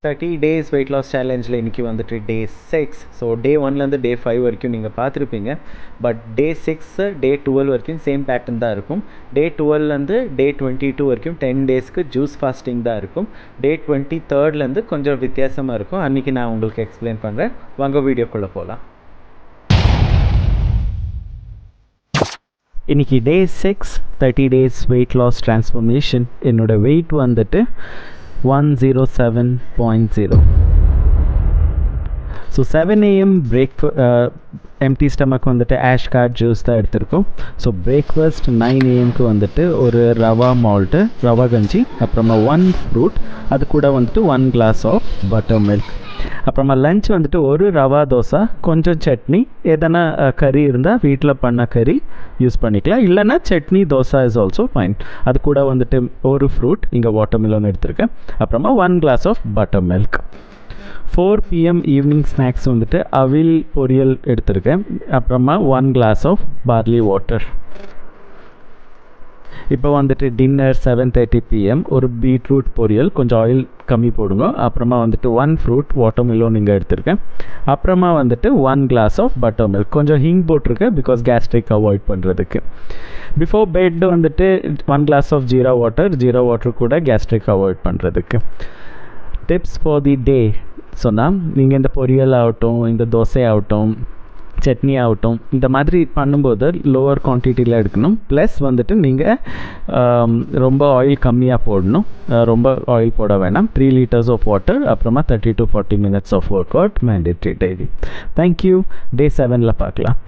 30 days weight loss challenge இன்னைக்கு வந்துட்டு டே 6. So day 1லேருந்து டே 5 வரைக்கும் நீங்கள் பார்த்துருப்பீங்க. பட் டே 6 டே 12 வரைக்கும் சேம் பேட்டர்ன் தான் இருக்கும். டே 12லேருந்து டே 22 வரைக்கும் 10 டேஸ்க்கு ஜூஸ் ஃபாஸ்டிங் தான் இருக்கும். டே 23லேருந்து கொஞ்சம் வித்தியாசமாக இருக்கும். அன்றைக்கி நான் உங்களுக்கு எக்ஸ்பிளைன் பண்ணுறேன். வாங்க வீடியோக்குள்ளே போகலாம். இன்றைக்கி டே 6 30 days weight loss transformation. என்னோடய வெயிட் வந்துட்டு 107.0. ஸோ 7 AM எம்டி ஸ்டமக் வந்துட்டு ஆஷ் கார்ட் ஜூஸ் தான் எடுத்திருக்கோம். ஸோ பிரேக்ஃபாஸ்ட் 9 AMக்கு வந்துட்டு ஒரு ரவா மால்ட்டு, ரவா கஞ்சி, அப்புறமா 1 ஃப்ரூட், அது கூட வந்துட்டு 1 glass ஆஃப் பட்டர் மில்க். அப்புறமா லஞ்ச் வந்துட்டு ஒரு ரவா தோசை, கொஞ்சம் சட்னி, எதனா கறி இருந்தால் வீட்டில் பண்ண கறி யூஸ் பண்ணிக்கலாம், இல்லைன்னா chutney dosa is also fine. அது கூட வந்துட்டு ஒரு ஃப்ரூட், இங்கே வாட்டர் மிலன் எடுத்திருக்கேன், அப்புறமா 1 glass of butter milk. 4 PM evening snacks வந்துட்டு அவில் பொரியல் எடுத்திருக்கேன், அப்புறமா 1 glass ஆஃப் பார்லி வாட்டர். இப்போ வந்துட்டு டின்னர் 7:30 PM ஒரு பீட்ரூட் பொரியல், கொஞ்சம் ஆயில் கம்மி போடுங்க, அப்புறமா வந்துட்டு 1 ஃப்ரூட், வாட்டர் மிலன் இங்கே எடுத்திருக்கேன், அப்புறமா வந்துட்டு 1 glass ஆஃப் பட்டர் மில்க். கொஞ்சம் ஹிங் போட்டிருக்கேன் பிகாஸ் கேஸ்ட்ரிக் அவாய்ட் பண்ணுறதுக்கு. பிஃபோர் பெட் வந்துட்டு 1 glass ஆஃப் ஜீரா வாட்டர் கூட கேஸ்ட்ரிக் அவாய்ட் பண்ணுறதுக்கு. டிப்ஸ் ஃபார் தி டே சொன்னால், நீங்கள் இந்த பொரியல் ஆகட்டும், இந்த தோசை ஆகட்டும், சட்னி ஆகட்டும், இந்த மாதிரி பண்ணும்போது லோவர் குவான்டிட்டியில் எடுக்கணும். ப்ளஸ் வந்துட்டு நீங்கள் ரொம்ப ஆயில் கம்மியாக போடணும், ரொம்ப ஆயில் போட வேணாம். 3 liters ஆஃப் வாட்டர், அப்புறமா 30 to 40 minutes of work out mandatory daily. Thank you. Day 7ல் பார்க்கலாம்.